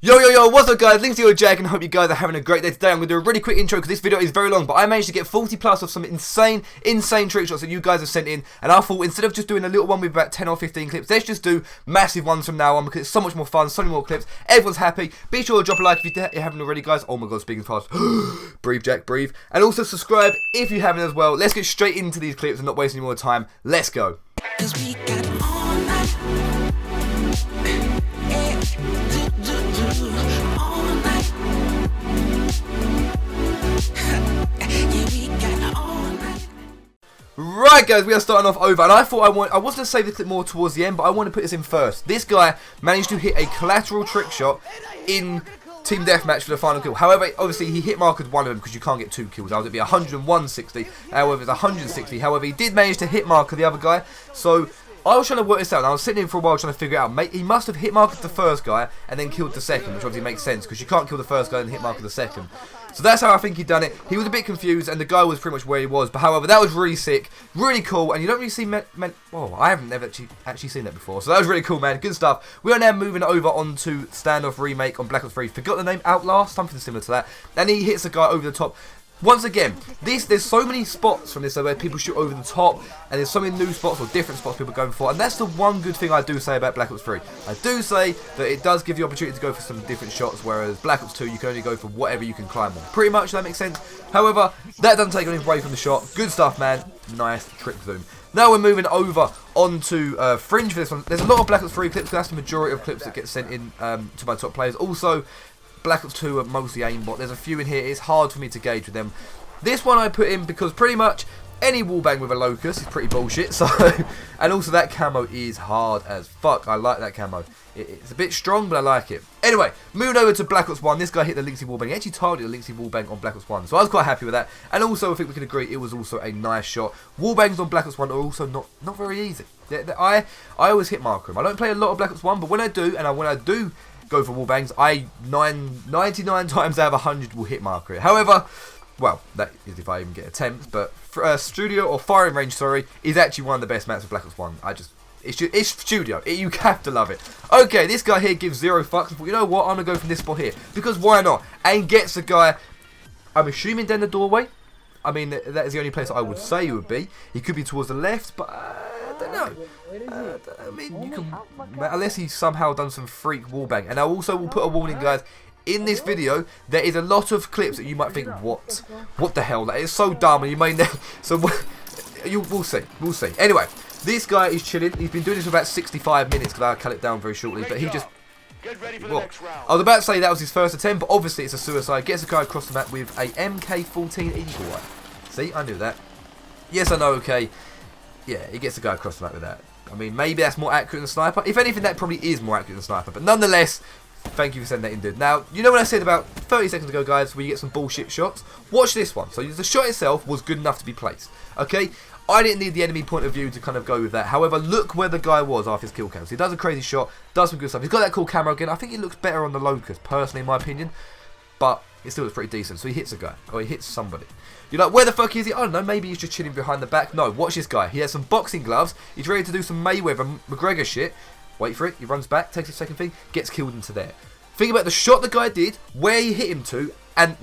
Yo, what's up guys, Linkzy or Jack, and I hope you guys are having a great day today. I'm going to do a really quick intro because this video is very long, but I managed to get 40 plus of some insane trick shots that you guys have sent in, and I thought instead of just doing a little one with about 10 or 15 clips, let's just do massive ones from now on because it's so much more fun, so many more clips, everyone's happy. Be sure to drop a like if you haven't already, guys. Oh my god, speaking fast. Breathe, Jack, breathe. And also subscribe if you haven't as well. Let's get straight into these clips and not waste any more time. Let's go. Right guys, we are starting off over, and I thought I was going to save the clip more towards the end, but I want to put this in first. This guy managed to hit a collateral trick shot in Team Deathmatch for the final kill. However, obviously he hit marked one of them because you can't get 2 kills. That would be 101-60. However, it's 160. However, he did manage to hit marker the other guy. So I was trying to work this out, and I was sitting in for a while trying to figure it out. He must have hit marked the first guy and then killed the second, which obviously makes sense because you can't kill the first guy and hit mark the second. So that's how I think he'd done it. He was a bit confused, and the guy was pretty much where he was. But however, that was really sick, really cool, and you don't really see oh, I haven't never actually seen that before. So that was really cool, man. Good stuff. We are now moving over onto Standoff Remake on Black Ops 3. Forgot the name, Outlast, something similar to that. And he hits the guy over the top. Once again, there's so many spots from this where people shoot over the top, and there's so many new spots or different spots people are going for, and that's the one good thing I do say about Black Ops 3. I do say that it does give you opportunity to go for some different shots, whereas Black Ops 2 you can only go for whatever you can climb on. Pretty much, that makes sense. However, that doesn't take anything away from the shot. Good stuff, man. Nice trick zoom. Now we're moving over onto Fringe for this one. There's a lot of Black Ops 3 clips, that's the majority of clips that get sent in to my top players. Also, Black Ops 2 are mostly aimbot. There's a few in here. It's hard for me to gauge with them. This one I put in because pretty much any wallbang with a locust is pretty bullshit. So, and also that camo is hard as fuck. I like that camo. It's a bit strong, but I like it. Anyway, moving over to Black Ops 1. This guy hit the Linkzy wallbang. He actually targeted the Linkzy wallbang on Black Ops 1. So I was quite happy with that. And also, I think we can agree it was also a nice shot. Wallbangs on Black Ops 1 are also not very easy. I always hit marker them. I don't play a lot of Black Ops 1, but when I do, and when I do go for wallbangs, 99 times out of 100 will hit marker it. However, well, that is if I even get attempts, but Studio, or Firing Range, sorry, is actually one of the best maps of Black Ops 1. It's Studio. You have to love it. Okay, this guy here gives 0 fucks. I thought, you know what, I'm going to go from this spot here. Because why not? And gets the guy, I'm assuming down the doorway. I mean, that is the only place I would say he would be. He could be towards the left, but I don't know. I mean, you can, unless he's somehow done some freak wallbang. And I also will put a warning, guys. In this video, there is a lot of clips that you might think, what the hell? That is so dumb, and you may never. So we'll see. Anyway, this guy is chilling. He's been doing this for about 65 minutes because I'll cut it down very shortly. But he just. Well, I was about to say that was his first attempt, but obviously it's a suicide. Gets the guy across the map with a MK14 Eagle Eye. See, I knew that. Yes, I know. Okay, yeah, he gets the guy across the map with that. I mean, maybe that's more accurate than Sniper. If anything, that probably is more accurate than Sniper. But nonetheless. Thank you for sending that in, dude. Now, you know what I said about 30 seconds ago, guys, where you get some bullshit shots? Watch this one. So the shot itself was good enough to be placed. Okay? I didn't need the enemy point of view to kind of go with that. However, look where the guy was after his kill cam. So he does a crazy shot, does some good stuff. He's got that cool camera again. I think it looks better on the locust, personally, in my opinion. But it still looks pretty decent. So he hits a guy. Or he hits somebody. You're like, where the fuck is he? I don't know. Maybe he's just chilling behind the back. No, watch this guy. He has some boxing gloves. He's ready to do some Mayweather McGregor shit. Wait for it. He runs back, takes a second thing, gets killed into there. Think about the shot the guy did, where he hit him to, and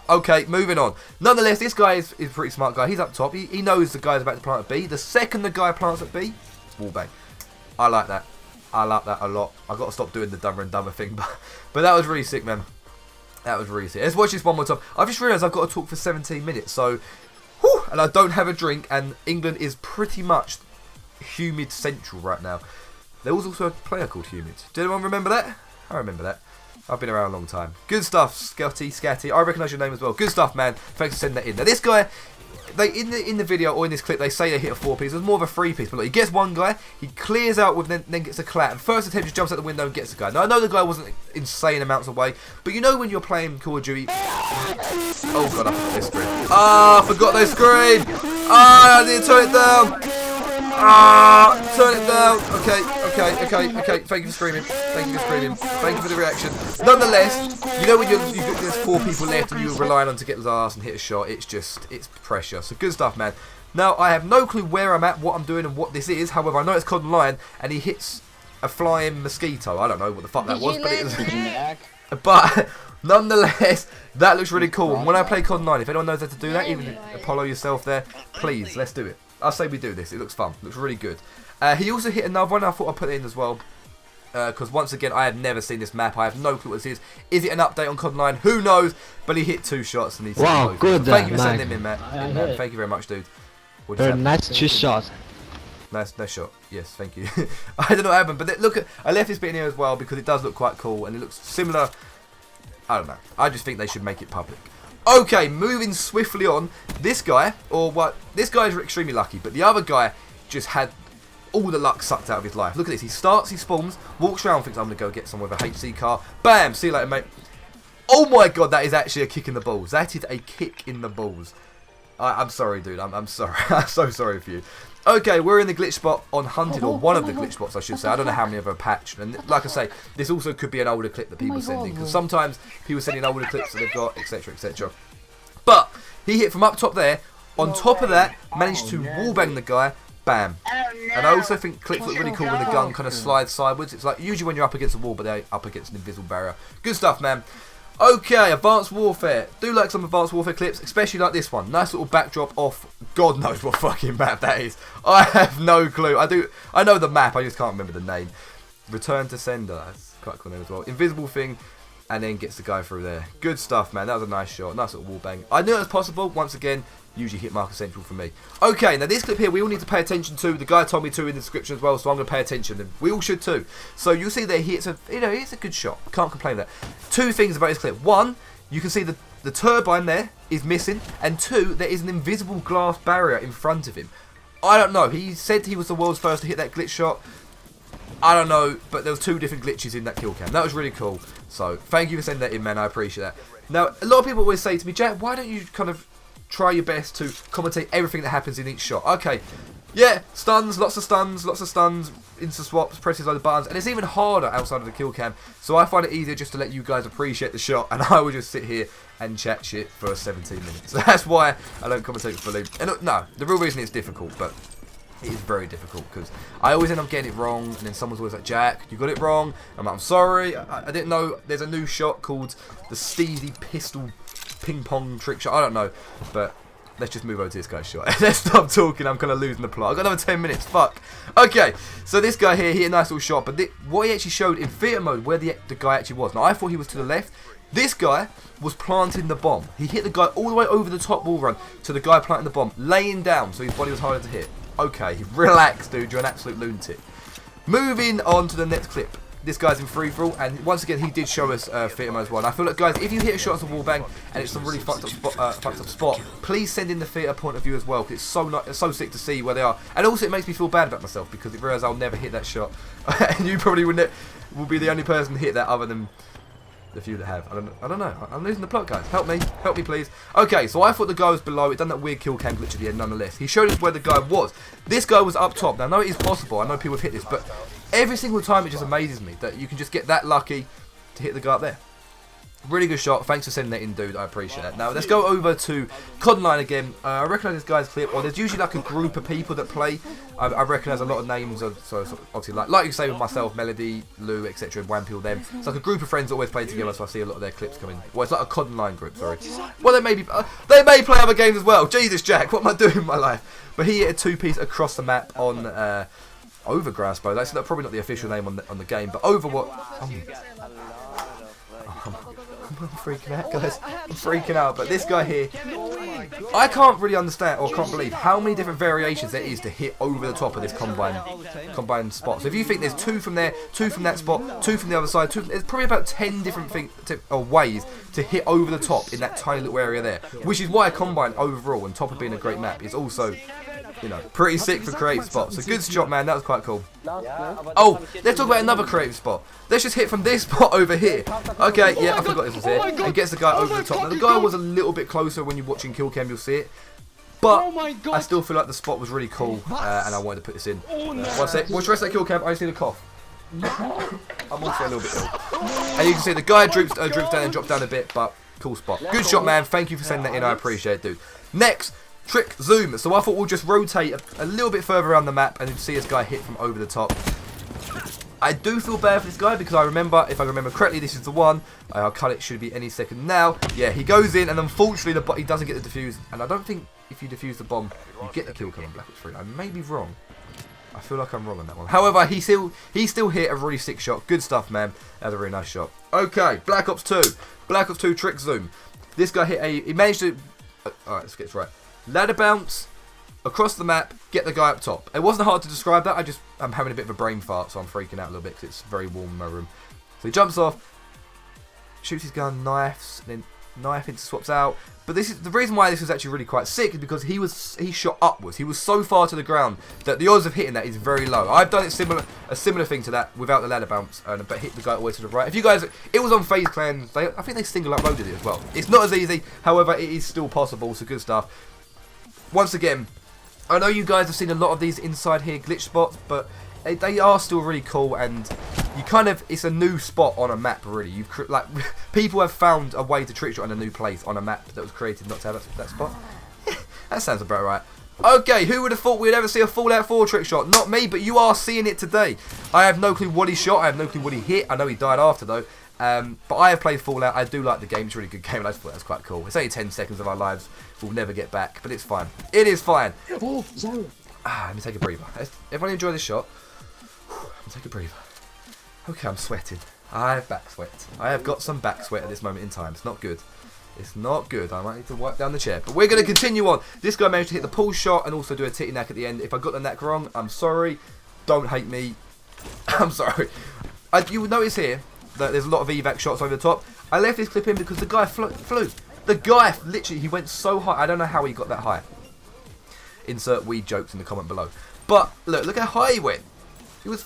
okay, moving on. Nonetheless, this guy is a pretty smart guy. He's up top. He knows the guy's about to plant at B. The second the guy plants at B, wallbang. I like that. I like that a lot. I've got to stop doing the dumber and dumber thing, but that was really sick, man. That was really sick. Let's watch this one more time. I've just realised I've got to talk for 17 minutes, so, whew, and I don't have a drink, and England is pretty much humid central right now. There was also a player called Humid. Did anyone remember that? I remember that. I've been around a long time. Good stuff, Scatty. I recognise your name as well. Good stuff, man. Thanks for sending that in. Now, this guy, in the video or in this clip, they say they hit a 4-piece. It was more of a 3-piece. But look, he gets one guy, he clears out with, then gets a collat. And first attempt, just jumps out the window and gets the guy. Now, I know the guy wasn't insane amounts away, but you know when you're playing Call of Duty. Oh god, I forgot this screen. I forgot this screen. I need to turn it down. Turn it down. Okay. Thank you for screaming. Thank you for the reaction. Nonetheless, you know when there's 4 people left and you're relying on to get the last and hit a shot, it's pressure. So good stuff, man. Now, I have no clue where I'm at, what I'm doing, and what this is. However, I know it's COD Online, and he hits a flying mosquito. I don't know what the fuck that was, but it was. Did you lag? But nonetheless, that looks really cool. And when I play COD 9, if anyone knows how to do that, even Apollo yourself there, please, let's do it. I say we do this. It looks fun. It looks really good. He also hit another one. I thought I'd put it in as well. Because once again, I have never seen this map. I have no clue what this is. Is it an update on COD 9? Who knows? But he hit 2 shots and he said wow, good. Thank you for sending him in, Matt. Thank you very much, dude. Very nice Trickshots. Nice shot. Yes, thank you. I don't know what happened, but look, I left this bit in here as well because it does look quite cool and it looks similar. I don't know. I just think they should make it public. Okay, moving swiftly on. This guy, or what? This guy is extremely lucky, but the other guy just had all the luck sucked out of his life. Look at this. He starts, he spawns, walks around, thinks I'm going to go get someone with a HC car. Bam! See you later, mate. Oh my god, that is actually a kick in the balls. That is a kick in the balls. I'm sorry, dude. I'm sorry. I'm so sorry for you. Okay, we're in the glitch spot on Hunted, or one of the glitch spots, I should say. I don't know how many of them are patched. And like I say, this also could be an older clip that people are sending. Because sometimes people are sending older clips that they've got, etc, etc. But he hit from up top there. On top of that, managed to wallbang the guy. Bam. And I also think clips look really cool when the gun kind of slides sideways. It's like usually when you're up against a wall, but they're up against an invisible barrier. Good stuff, man. Okay, Advanced Warfare. Do like some Advanced Warfare clips, especially like this one. Nice little backdrop off God knows what fucking map that is. I have no clue. I know the map, I just can't remember the name. Return to Sender. That's quite a cool name as well. Invisible thing. And then gets the guy through there. Good stuff, man. That was a nice shot. Nice little wall bang. I knew it was possible. Once again, usually hit marker central for me. Okay, now this clip here we all need to pay attention to. The guy told me to in the description as well, so I'm going to pay attention. And we all should too. So you'll see there, it's a good shot. Can't complain with that. 2 things about this clip. 1, you can see the turbine there is missing. And 2, there is an invisible glass barrier in front of him. I don't know. He said he was the world's first to hit that glitch shot. I don't know, but there was 2 different glitches in that kill cam. That was really cool. So, thank you for sending that in, man. I appreciate that. Now, a lot of people always say to me, Jack, why don't you kind of try your best to commentate everything that happens in each shot? Okay, yeah, stuns, lots of stuns, insta swaps, presses on the buttons, and it's even harder outside of the kill cam. So I find it easier just to let you guys appreciate the shot, and I will just sit here and chat shit for 17 minutes. So that's why I don't commentate fully. And look, no, the real reason it's difficult, but it is very difficult because I always end up getting it wrong, and then someone's always like, Jack, you got it wrong. I'm like, I'm sorry, I didn't know there's a new shot called the Steezy Pistol Ping Pong Trick Shot. I don't know, but let's just move over to this guy's shot. Let's stop talking, I'm kind of losing the plot. I've got another 10 minutes, fuck. Okay, so this guy here, he hit a nice little shot, but what he actually showed in theatre mode where the guy actually was. Now, I thought he was to the left. This guy was planting the bomb. He hit the guy all the way over the top wall run to the guy planting the bomb, laying down, so his body was harder to hit. Okay, relax, dude. You're an absolute lunatic. Moving on to the next clip. This guy's in free for all, and once again, he did show us theatre mode as well. And I feel like, guys, if you hit a shot as a wallbang and it's a really fucked up spot, please send in the theatre point of view as well, because it's so sick to see where they are. And also, it makes me feel bad about myself because it realises I'll never hit that shot, and you probably will be the only person to hit that other than the few that have. I don't know. I'm losing the plot, guys. Help me, please. Okay, so I thought the guy was below. It done that weird kill cam glitch at the end, nonetheless. He showed us where the guy was. This guy was up top. Now, I know it is possible. I know people have hit this, but every single time it just amazes me that you can just get that lucky to hit the guy up there. Really good shot. Thanks for sending that in, dude. I appreciate that. Now, let's go over to COD 9 again. I recognise this guy's clip. Or there's usually like a group of people that play. I recognise a lot of names. So obviously, like you say with myself, Melody, Lou, etc., Wampil, them. It's like a group of friends that always play together, so I see a lot of their clips coming. Well, it's like a COD 9 group, sorry. Well, they may play other games as well. Jesus, Jack, what am I doing in my life? But he hit a 2-piece across the map on Overground, I suppose. That's probably not the official name on the game, but I'm freaking out, guys. I'm freaking out. But this guy here, I can't really understand or can't believe how many different variations there is to hit over the top of this combined spot. So if you think there's 2 from there, 2 from that spot, 2 from the other side, there's probably about 10 different ways to hit over the top in that tiny little area there. Which is why Combine overall, on top of being a great map, is also, you know, pretty sick for creative spots. So good shot, man. That was quite cool. Oh, let's talk about another creative spot. Let's just hit from this spot over here. Okay, yeah, I forgot this was here. And gets the guy over the top. Now, the guy was a little bit closer. When you're watching kill cam, you'll see it. But I still feel like the spot was really cool, and I wanted to put this in. One sec. Watch the rest of that kill cam. I just need a cough. I'm also a little bit ill. And you can see the guy droops down and drops down a bit, but cool spot. Good shot, man. Thank you for sending that in. I appreciate it, dude. Next. Trick zoom. So I thought we'll just rotate a little bit further around the map and see this guy hit from over the top. I do feel bad for this guy because I remember, if I remember correctly, this is the one. I'll cut it, should be any second now. Yeah, he goes in, and unfortunately, he doesn't get the defuse. And I don't think if you defuse the bomb, you get the kill coming Black Ops 3. I may be wrong. I feel like I'm wrong on that one. However, he still hit a really sick shot. Good stuff, man. That was a really nice shot. Okay, Black Ops 2. Black Ops 2 Trick Zoom. This guy he managed to... Alright, let's get this right. Ladder bounce across the map, get the guy up top. It wasn't hard to describe that. I'm having a bit of a brain fart, so I'm freaking out a little bit because it's very warm in my room. So he jumps off, shoots his gun, knifes, then knife into swaps out. But this is the reason why this was actually really quite sick is because he shot upwards. He was so far to the ground that the odds of hitting that is very low. I've done it a similar thing to that without the ladder bounce, but hit the guy all the way to the right. If you guys, it was on Faze Clan. I think they single uploaded it as well. It's not as easy, however, it is still possible. So good stuff. Once again, I know you guys have seen a lot of these inside here glitch spots, but they are still really cool, and you kind of, it's a new spot on a map really. People have found a way to trick shot in a new place on a map that was created not to have that spot. That sounds about right. Okay, who would have thought we'd ever see a Fallout 4 trick shot? Not me, but you are seeing it today. I have no clue what he shot, I have no clue what he hit. I know he died after though. But I have played Fallout, I do like the game, it's a really good game, and I just thought that was quite cool. It's only 10 seconds of our lives, we'll never get back, but it's fine. It is fine. Oh, sorry. Let me take a breather. Everyone enjoy this shot? Let me take a breather. Okay, I'm sweating. I have back sweat. I have got some back sweat at this moment in time. It's not good. It's not good. I might need to wipe down the chair. But we're going to continue on. This guy managed to hit the pull shot and also do a titty knack at the end. If I got the knack wrong, I'm sorry. Don't hate me. I'm sorry. You will notice here that there's a lot of evac shots over the top. I left this clip in because the guy flew. The guy, literally, he went so high. I don't know how he got that high. Insert weed jokes in the comment below. But look how high he went. He was...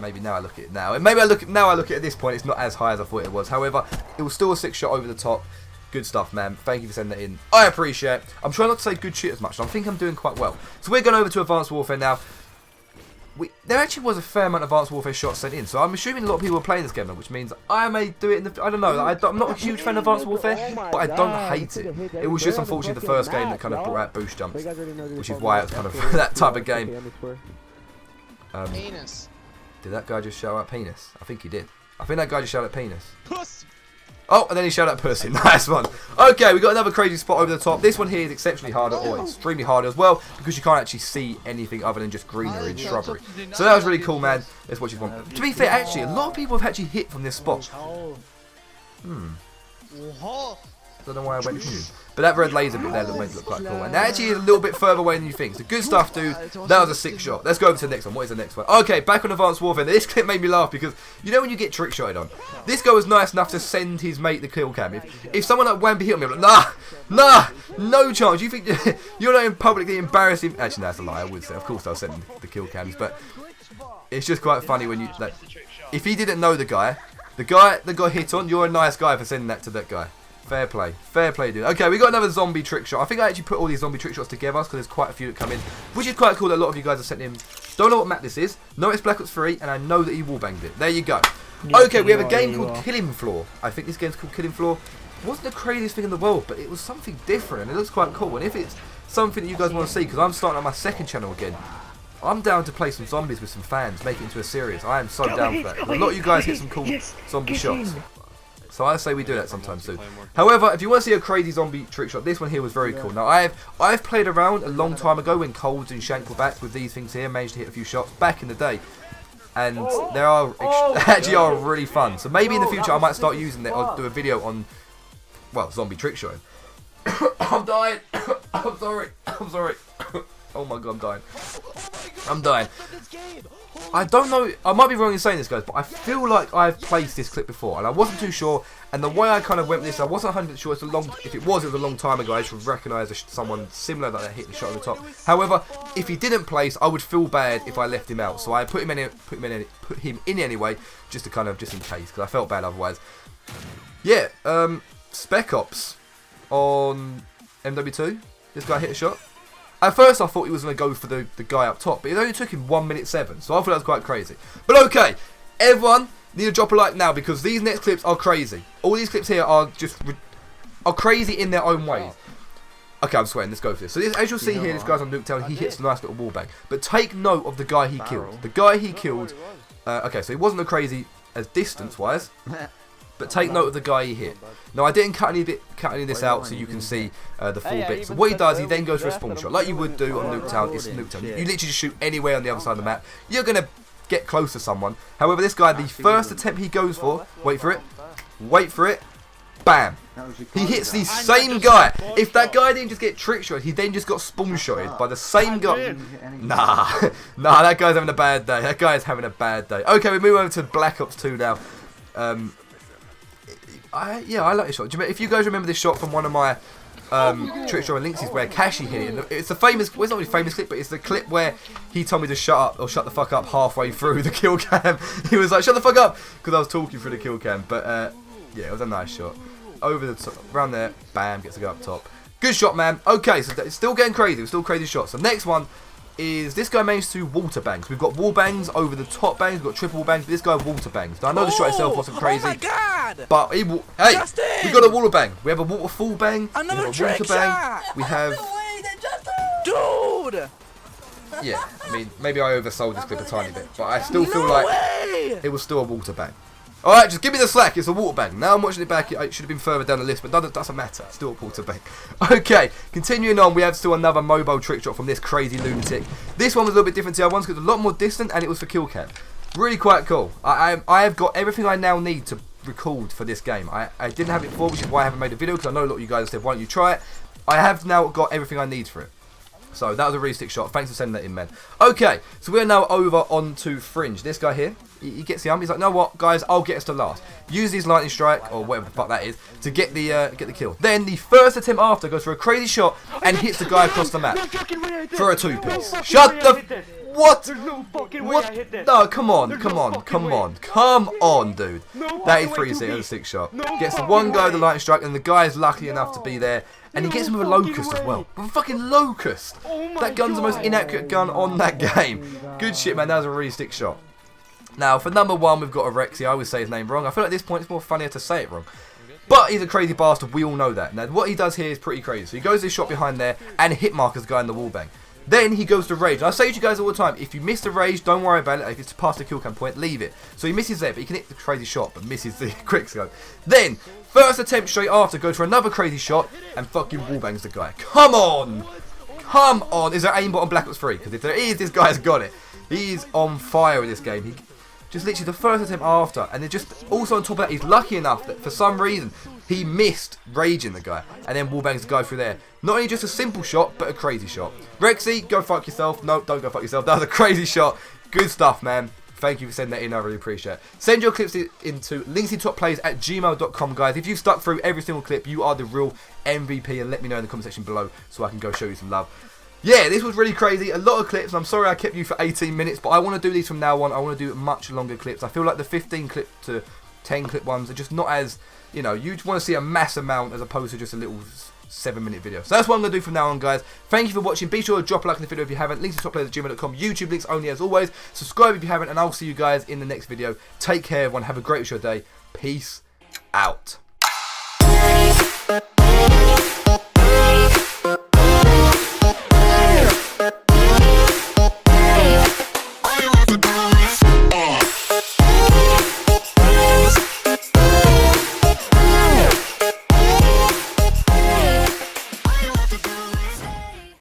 Maybe now I look at it now. And maybe I look at it at this point, it's not as high as I thought it was. However, it was still a sick shot over the top. Good stuff, man. Thank you for sending that in. I appreciate it. I'm trying not to say good shit as much, so I think I'm doing quite well. So we're going over to Advanced Warfare now. There actually was a fair amount of Advanced Warfare shots sent in, so I'm assuming a lot of people are playing this game now, which means I may do it in the... I don't know. I'm not a huge fan of Advanced Warfare, but I don't hate it. It was just unfortunately the first game that kind of brought out boost jumps, which is why it's kind of that type of game. Penis. Did that guy just shout out penis? I think he did. I think that guy just shouted out penis. Pussy. Oh, and then he shouted out pussy. Nice one. Okay, we got another crazy spot over the top. This one here is exceptionally harder, or extremely harder as well, because you can't actually see anything other than just greenery and shrubbery. So that was really cool, man. Let's watch this one. To be fair, actually, a lot of people have actually hit from this spot. Don't know why I went but that red laser bit there made it look quite cool. And that actually is a little bit further away than you think. So good stuff, dude. That was a sick shot. Let's go over to the next one. What is the next one? Okay, back on Advanced Warfare. This clip made me laugh because, you know when you get trick shotted on? This guy was nice enough to send his mate the kill cam. If someone like Wampi hit me, I'm like, nah, no chance. You think you're not publicly embarrassing? Actually, no, that's a lie. I would say. Of course I'll send the kill cams. But it's just quite funny when you, like, if he didn't know the guy that got hit on, you're a nice guy for sending that to that guy. Fair play, dude. Okay, we got another zombie trick shot. I think I actually put all these zombie trick shots together because there's quite a few that come in, which is quite cool that a lot of you guys have sent in. Don't know what map this is. Know it's Black Ops 3, and I know that he wallbanged it. There you go. Okay, we have a game called Killing Floor. I think this game's called Killing Floor. It wasn't the craziest thing in the world, but it was something different, and it looks quite cool. And if it's something that you guys want to see, because I'm starting on my second channel again, I'm down to play some zombies with some fans, make it into a series. I am so down for that. A lot of you guys hit some cool zombie shots. So I say we do that sometimes too. However, if you want to see a crazy zombie trick shot, this one here was very cool. Now I've played around a long time ago when Colds and Shank were back with these things here, managed to hit a few shots back in the day. And they actually are really fun. So maybe in the future I might start using it or do a video on, well, zombie trick shotting. I'm dying. I'm sorry. Oh my god, I'm dying. I don't know, I might be wrong in saying this, guys, but I feel like I've placed this clip before, and I wasn't too sure, and the way I kind of went with this, I wasn't 100% sure. If it was a long time ago, I should recognise someone similar that hit the shot on the top. However, if he didn't place, I would feel bad if I left him out, so I put him in anyway, just in case, because I felt bad otherwise. Yeah, Spec Ops on MW2, this guy hit a shot. At first I thought he was going to go for the guy up top, but it only took him 1 minute 7, so I thought that was quite crazy. But okay, everyone need to drop a like now because these next clips are crazy. All these clips here are just crazy in their own ways. Okay, I'm sweating, let's go for this. So this, as you'll see here, this guy's on Nuketown, he hits a nice little wallbang. But take note of the guy he killed. The guy he killed Okay, so he wasn't as crazy as distance-wise, but take note of the guy he hit. Now, I didn't cut any of this out so you can see the full bit. So what he does, he then goes for a spawn shot, like you would do on Nuketown. It's Nuketown. You literally just shoot anywhere on the other side of the map. You're going to get close to someone. However, this guy, the first attempt he goes for, wait for it, bam. He hits the same guy. If that guy didn't just get trick shot, he then just got spawn shotted by the same guy. Nah, that guy's having a bad day. Okay, we move over to Black Ops 2 now. I like this shot. If you guys remember this shot from one of my trick shot and Linkzy's where Kashi hit it, it's a famous, well, it's not really a famous clip, but it's the clip where he told me to shut up or shut the fuck up halfway through the kill cam. He was like, shut the fuck up, because I was talking through the kill cam. But yeah, it was a nice shot. Over the top, around there, bam, gets to go up top. Good shot, man. Okay, so it's still getting crazy. It's still crazy shots. The next one is this guy managed to water bangs. We've got wall bangs over the top bangs. We've got triple wall bangs. But this guy water bangs. Now, I know the shot itself wasn't crazy. Oh my god! But hey, Justin! We got a water bang. We have a waterfall bang. Another water bang. We have. Dude! Yeah, I mean, maybe I oversold this clip a tiny bit, but I still feel like it was still a water bang. Alright, just give me the slack, it's a water bang. Now I'm watching it back, it should have been further down the list, but doesn't matter, still a water bang. Okay, continuing on, we have still another mobile trick shot from this crazy lunatic. This one was a little bit different to the other ones, because it was a lot more distant, and it was for kill cam. Really quite cool. I have got everything I now need to record for this game. I didn't have it before, which is why I haven't made a video, because I know a lot of you guys said, why don't you try it? I have now got everything I need for it. So that was a really sick shot. Thanks for sending that in, man. Okay, so we're now over onto Fringe. This guy here, he gets the arm. He's like, no what, guys, I'll get us to last. Use his lightning strike or whatever the fuck that is to get the kill. Then the first attempt after goes for a crazy shot and hits the guy across the map for a two-piece. Shut the what? What? No, come on, dude. That is 3-6 on a 6 shot. Gets the one guy with the lightning strike, and the guy is lucky enough to be there. And he gets him with a locust as well. With a fucking locust. That gun's the most inaccurate gun on that game. Good shit, man. That was a really sick shot. Now, for number 1, we've got a Rexy. I always say his name wrong. I feel like at this point it's more funnier to say it wrong. But he's a crazy bastard. We all know that. Now, what he does here is pretty crazy. So he goes this shot behind there and hit markers the guy in the wallbang. Then he goes to rage. And I say to you guys all the time, if you miss the rage, don't worry about it. If it's past the kill cam point, leave it. So he misses there, but he can hit the crazy shot, but misses the quick scope. Then, first attempt straight after, goes for another crazy shot, and fucking wallbangs the guy. Come on! Come on! Is there aimbot on Black Ops 3? Because if there is, this guy's got it. He's on fire with this game. He just literally the first attempt after, and then just also on top of that, he's lucky enough that for some reason he missed raging the guy, and then wallbangs the guy through there. Not only just a simple shot, but a crazy shot. Rexy, go fuck yourself. No, don't go fuck yourself. That was a crazy shot. Good stuff, man. Thank you for sending that in. I really appreciate it. Send your clips into Linkzytopplays@gmail.com, guys. If you've stuck through every single clip, you are the real MVP, and let me know in the comment section below so I can go show you some love. Yeah, this was really crazy. A lot of clips, and I'm sorry I kept you for 18 minutes, but I want to do these from now on. I want to do much longer clips. I feel like the 15 clip to 10 clip ones are just not as, you know, you want to see a mass amount as opposed to just a little 7-minute video. So that's what I'm going to do from now on, guys. Thank you for watching. Be sure to drop a like in the video if you haven't. Linkzytopplays@gmail.com. YouTube links only as always. Subscribe if you haven't, and I'll see you guys in the next video. Take care, everyone. Have a great rest of your day. Peace out.